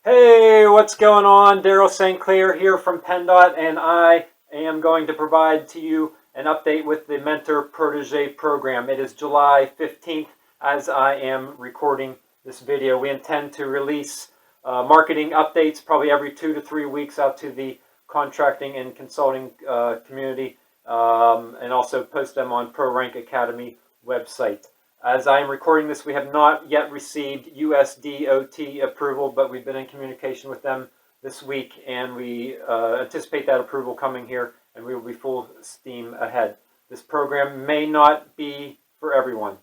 Hey, what's going on? Daryl St. Clair here from PennDOT, and I am going to provide to you an update with the Mentor Protege Program. It is July 15th as I am recording this video. We intend to release marketing updates probably every 2 to 3 weeks out to the contracting and consulting community, and also post them on ProRank Academy website. As I am recording this, we have not yet received USDOT approval, but we've been in communication with them this week, and we anticipate that approval coming here, and we will be full steam ahead. This program may not be for everyone.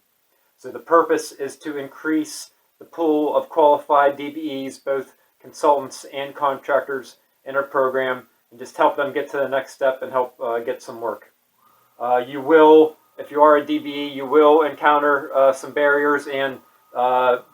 So the purpose is to increase the pool of qualified DBEs, both consultants and contractors, in our program, and just help them get to the next step and help get some work. If you are a DBE, you will encounter some barriers, and the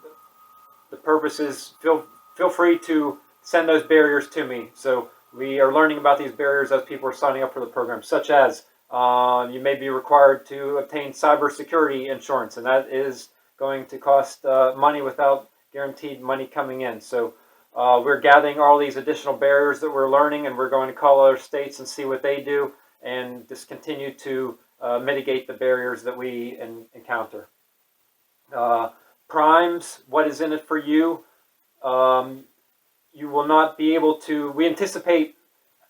purpose is feel free to send those barriers to me. So we are learning about these barriers as people are signing up for the program, such as you may be required to obtain cybersecurity insurance, and that is going to cost money without guaranteed money coming in. So we're gathering all these additional barriers that we're learning, and we're going to call other states and see what they do, and just continue to mitigate the barriers that we encounter. Primes, what is in it for you? You will not be able to, we anticipate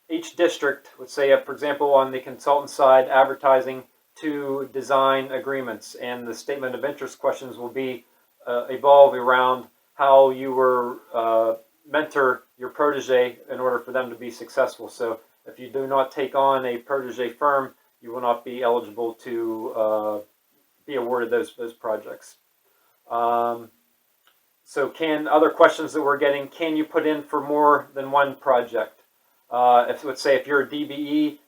each district, let's say, for example, on the consultant side, advertising to design agreements, and the statement of interest questions will be evolve around how you were mentor your protege in order for them to be successful. So if you do not take on a protege firm, you will not be eligible to be awarded those projects. So other questions that we're getting, can you put in for more than one project? Let's say if you're a DBE,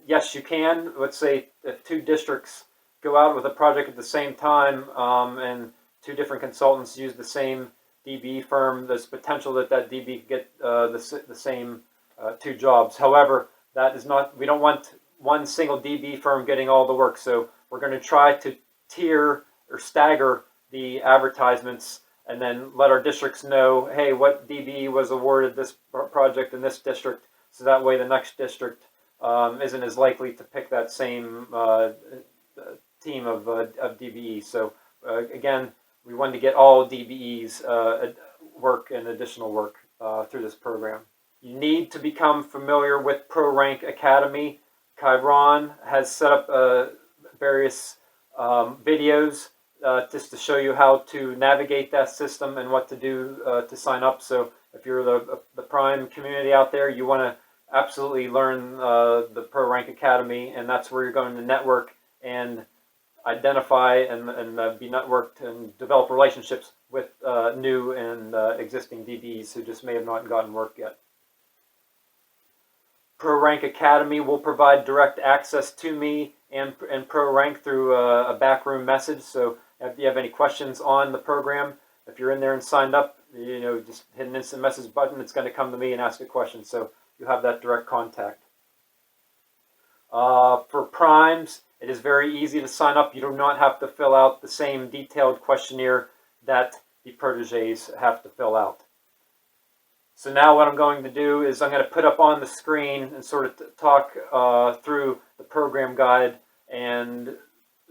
yes, you can. Let's say if two districts go out with a project at the same time, and two different consultants use the same DBE firm, there's potential that DBE could get the same two jobs. However, that is not, we don't want one single DBE firm getting all the work. So we're going to try to tier or stagger the advertisements, and then let our districts know, hey, what DBE was awarded this project in this district, so that way the next district isn't as likely to pick that same team of DBEs. So again, we wanted to get all DBEs work and additional work through this program. You need to become familiar with ProRank Academy. Chiron has set up various videos just to show you how to navigate that system and what to do to sign up. So if you're the prime community out there, you want to absolutely learn the ProRank Academy, and that's where you're going to network and identify and be networked and develop relationships with new and existing DBEs who just may have not gotten work yet. ProRank Academy will provide direct access to me and ProRank through a backroom message. So if you have any questions on the program, if you're in there and signed up, just hit an instant message button. It's going to come to me and ask a question. So you have that direct contact. For primes, it is very easy to sign up. You do not have to fill out the same detailed questionnaire that the proteges have to fill out. So now what I'm going to do is I'm going to put up on the screen and sort of talk through the program guide and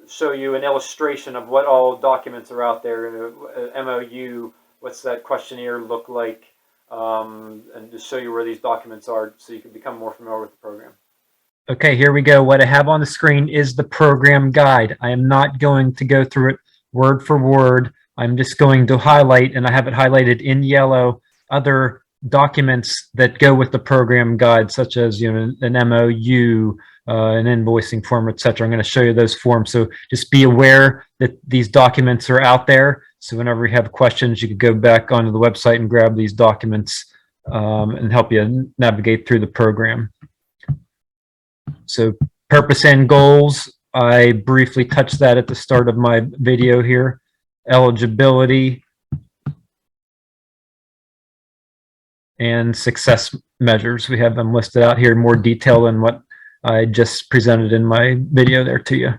show you an illustration of what all documents are out there. MOU, what's that questionnaire look like, and just show you where these documents are so you can become more familiar with the program. Okay, here we go. What I have on the screen is the program guide. I am not going to go through it word for word. I'm just going to highlight, and I have it highlighted in yellow, other documents that go with the program guide, such as an MOU, an invoicing form, etc. I'm going to show you those forms. So just be aware that these documents are out there. So whenever you have questions, you can go back onto the website and grab these documents and help you navigate through the program. So purpose and goals, I briefly touched that at the start of my video here. Eligibility and success measures. We have them listed out here in more detail than what I just presented in my video there to you.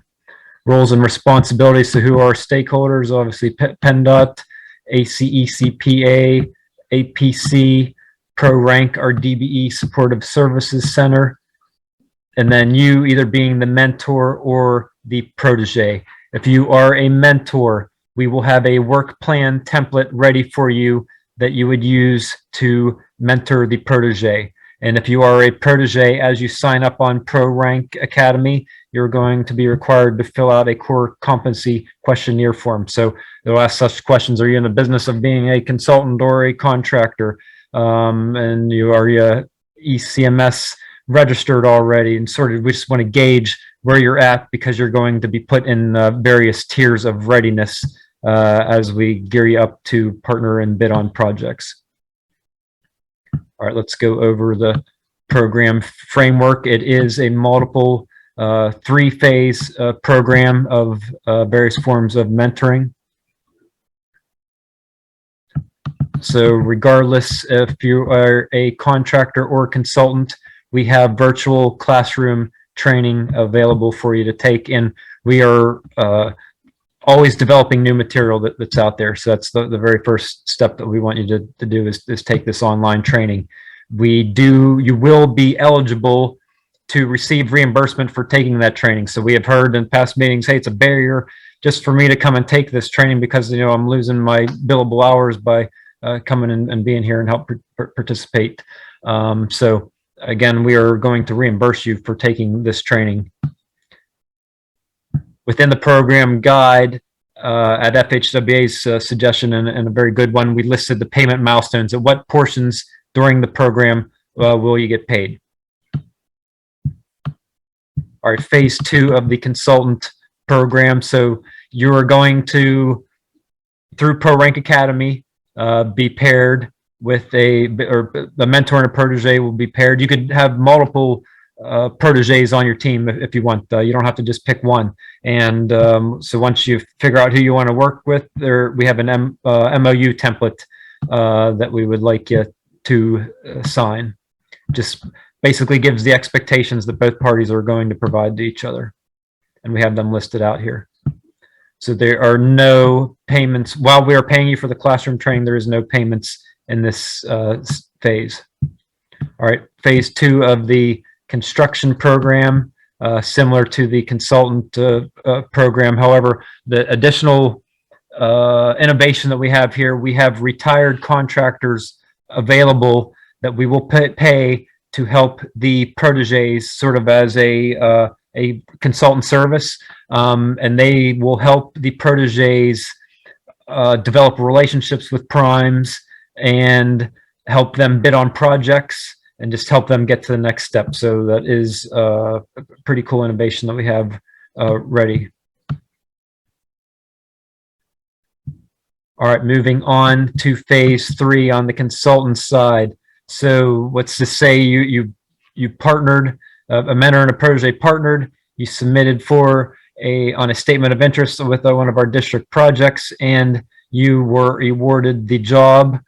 Roles and responsibilities. So who are stakeholders? Obviously PennDOT, ACECPA, APC, Pro Rank, or DBE Supportive Services Center. And then you either being the mentor or the protege. If you are a mentor, we will have a work plan template ready for you that you would use to mentor the protege. And if you are a protege, as you sign up on Pro Rank Academy, you're going to be required to fill out a core competency questionnaire form. So they'll ask such questions: are you in the business of being a consultant or a contractor? And are you ECMS registered already? And sort of, we just want to gauge where you're at, because you're going to be put in various tiers of readiness as we gear you up to partner and bid on projects. All right, let's go over the program framework. It is a multiple three-phase program of various forms of mentoring. So regardless if you are a contractor or consultant, we have virtual classroom training available for you to take, and we are always developing new material that's out there. So that's the very first step that we want you to do is take this online training. You will be eligible to receive reimbursement for taking that training. So we have heard in past meetings, hey, it's a barrier just for me to come and take this training because, you know, I'm losing my billable hours by coming and being here and help participate. So again, we are going to reimburse you for taking this training. Within the program guide, at FHWA's suggestion, and a very good one, we listed the payment milestones. At what portions during the program will you get paid? All right, phase 2 of the consultant program. So you are going to, through Pro Rank Academy, be paired with a mentor and a protege will be paired. You could have multiple proteges on your team if you want. You don't have to just pick one. And so once you figure out who you want to work with, we have an MOU template that we would like you to sign. Just basically gives the expectations that both parties are going to provide to each other. And we have them listed out here. So there are no payments. While we are paying you for the classroom training, there is no payments in this phase. All right, phase 2 of the construction program, similar to the consultant program. However, the additional innovation that we have here, we have retired contractors available that we will pay to help the proteges sort of as a consultant service, and they will help the proteges develop relationships with primes and help them bid on projects and just help them get to the next step. So that is a pretty cool innovation that we have ready. All right, moving on to phase 3 on the consultant side. So what's to say you partnered, a mentor and a protege partnered, you submitted for on a statement of interest with one of our district projects, and you were awarded the job.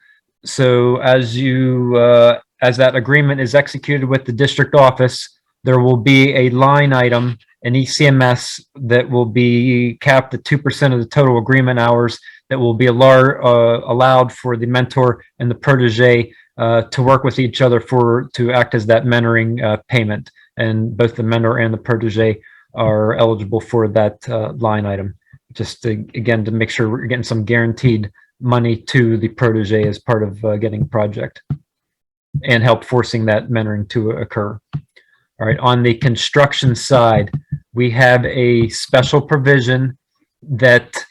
So as that agreement is executed with the district office, there will be a line item, an ECMS, that will be capped at 2% of the total agreement hours that will be allowed for the mentor and the protege to work with each other to act as that mentoring payment. And both the mentor and the protege are eligible for that line item. Just again, to make sure we're getting some guaranteed money to the protege as part of getting a project and help forcing that mentoring to occur. All right, on the construction side, we have a special provision that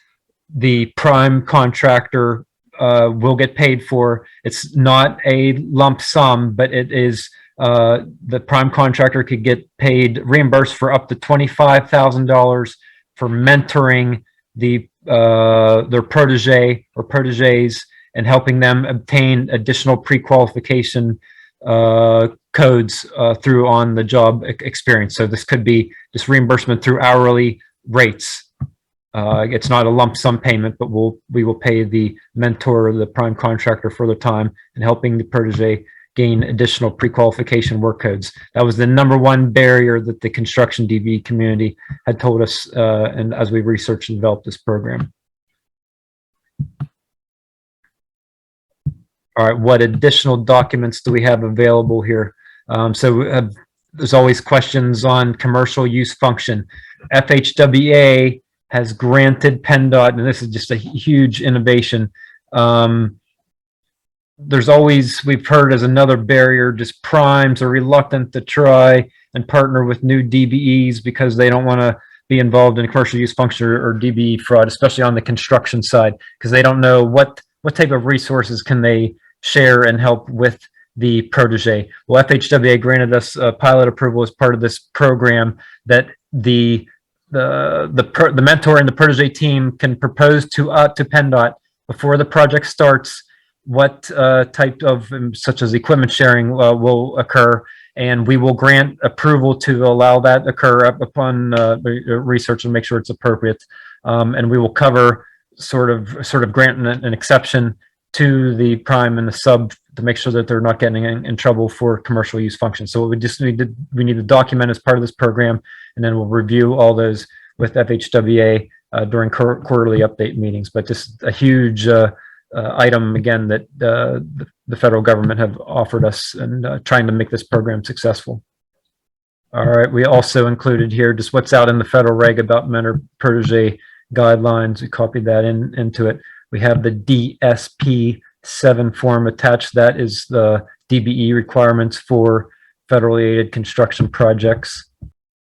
the prime contractor will get paid for. It's not a lump sum, but it is the prime contractor could get paid, reimbursed for up to $25,000 for mentoring their protege or proteges and helping them obtain additional pre-qualification codes through on-the-job experience. So this could be just reimbursement through hourly rates. It's not a lump sum payment, but we will pay the mentor or the prime contractor for their time and helping the protege gain additional pre-qualification work codes. That was the #1 barrier that the construction DBE community had told us, and as we researched and developed this program. All right, what additional documents do we have available here? There's always questions on commercial use function. FHWA has granted PennDOT, and this is just a huge innovation. There's always, we've heard as another barrier, just primes are reluctant to try and partner with new DBEs because they don't want to be involved in commercial use function or DBE fraud, especially on the construction side, because they don't know what type of resources can they share and help with the protege. Well, FHWA granted us pilot approval as part of this program that the mentor and the protege team can propose to PennDOT before the project starts what type of, such as equipment sharing, will occur, and we will grant approval to allow that occur upon research and make sure it's appropriate. And we will cover sort of grant an exception to the prime and the sub to make sure that they're not getting in trouble for commercial use functions. So we just need to document as part of this program, and then we'll review all those with FHWA during quarterly update meetings. But just a huge item again that the federal government have offered us, and trying to make this program successful. All right, we also included here just what's out in the federal reg about mentor protege guidelines. We copied that into it. We have the DSP 7 form attached. That is the DBE requirements for federally aided construction projects.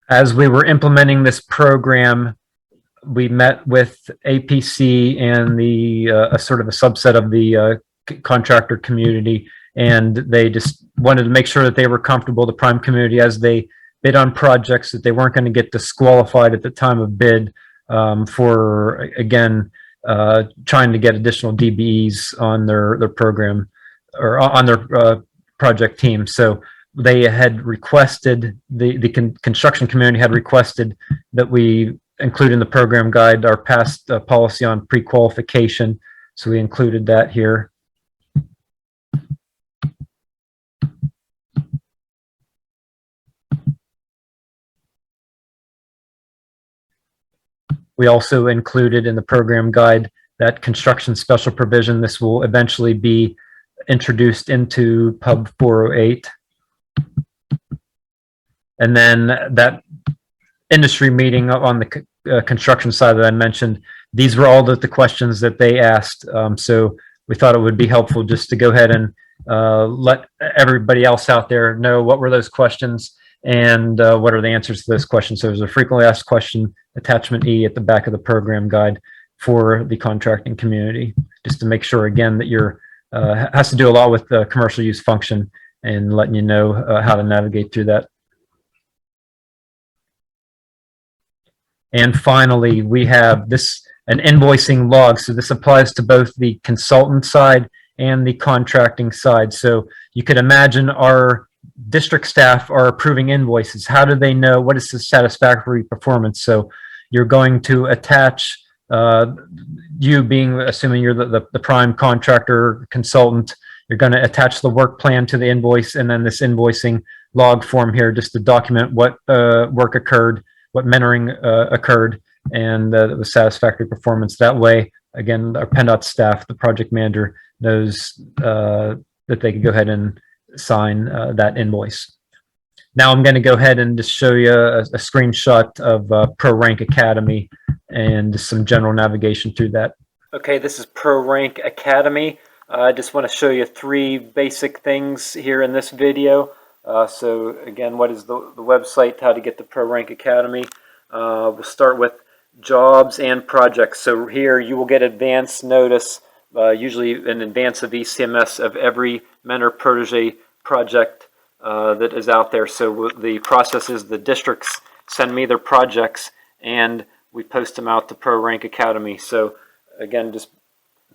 As we were implementing this program, we met with APC and the sort of a subset of the contractor community, and they just wanted to make sure that they were comfortable, the prime community, as they bid on projects, that they weren't going to get disqualified at the time of bid for, again, trying to get additional DBEs on their program or on their project team. So they had requested, the construction community had requested that we include in the program guide our past policy on pre-qualification. So we included that here. We also included in the program guide that construction special provision. This will eventually be introduced into Pub 408. And then that industry meeting on the construction side that I mentioned, these were all the questions that they asked. So we thought it would be helpful just to go ahead and let everybody else out there know what were those questions and what are the answers to those questions. So there's a frequently asked question, attachment E, at the back of the program guide for the contracting community, just to make sure, again, that you're has to do a lot with the commercial use function and letting you know how to navigate through that. And finally, we have an invoicing log. So this applies to both the consultant side and the contracting side. So you could imagine our district staff are approving invoices. How do they know what is the satisfactory performance? So you're going to attach, you being, assuming you're the prime contractor consultant, you're going to attach the work plan to the invoice, and then this invoicing log form here just to document what work occurred, what mentoring occurred, and the satisfactory performance. That way, again, our PennDOT staff, the project manager, knows that they can go ahead and sign that invoice. Now I'm going to go ahead and just show you a screenshot of ProRank Academy and just some general navigation through that. Okay, this is ProRank Academy. I just want to show you 3 basic things here in this video. So again, what is the website, how to get to ProRank Academy. We'll start with jobs and projects. So here you will get advance notice, usually in advance of ECMS, of every mentor protege project that is out there. So the process is the districts send me their projects and we post them out to ProRank Academy. So again, just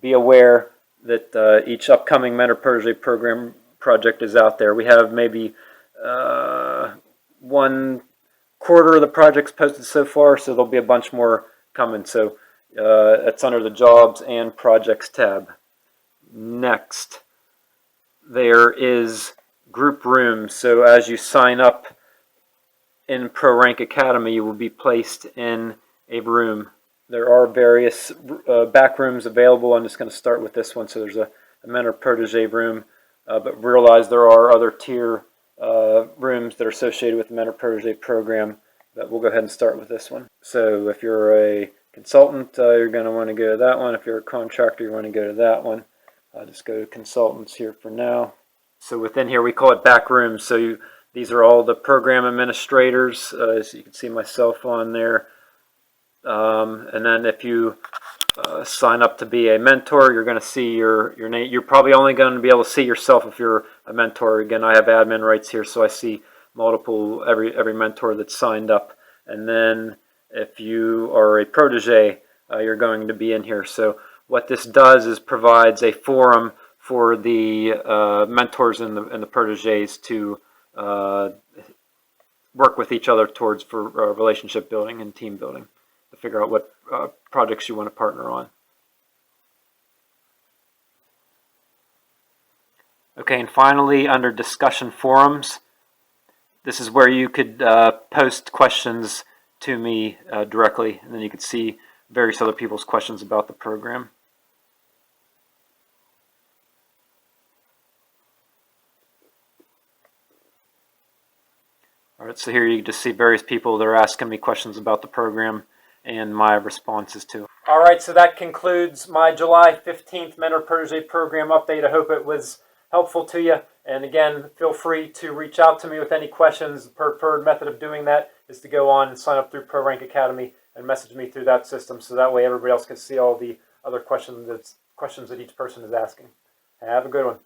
be aware that each upcoming mentor protege program project is out there. We have maybe 1/4 of the projects posted so far, so there'll be a bunch more coming. So it's under the jobs and projects tab. Next, there is group rooms. So as you sign up in ProRank Academy, you will be placed in a room. There are various back rooms available. I'm just going to start with this one. So there's a a mentor protege room, but realize there are other tier rooms that are associated with the mentor protege program. But we'll go ahead and start with this one. So if you're a consultant, you're going to want to go to that one. If you're a contractor, you want to go to that one. I'll just go to consultants here for now. So within here, we call it back rooms. So these are all the program administrators. As you can see myself on there. And then if you sign up to be a mentor, you're going to see your name. You're probably only going to be able to see yourself if you're a mentor. Again, I have admin rights here, so I see multiple every mentor that's signed up. And then if you are a protege, you're going to be in here. So what this does is provides a forum for the mentors and the proteges to work with each other towards for relationship building and team building, to figure out what projects you want to partner on. Okay, and finally, under discussion forums, this is where you could post questions to me directly, and then you could see various other people's questions about the program. All right, so here you just see various people that are asking me questions about the program and my responses to. All right, so that concludes my July 15th Mentor Protege Program update. I hope it was helpful to you. And again, feel free to reach out to me with any questions. The preferred method of doing that is to go on and sign up through ProRank Academy and message me through that system, so that way everybody else can see all the other questions that each person is asking. Have a good one.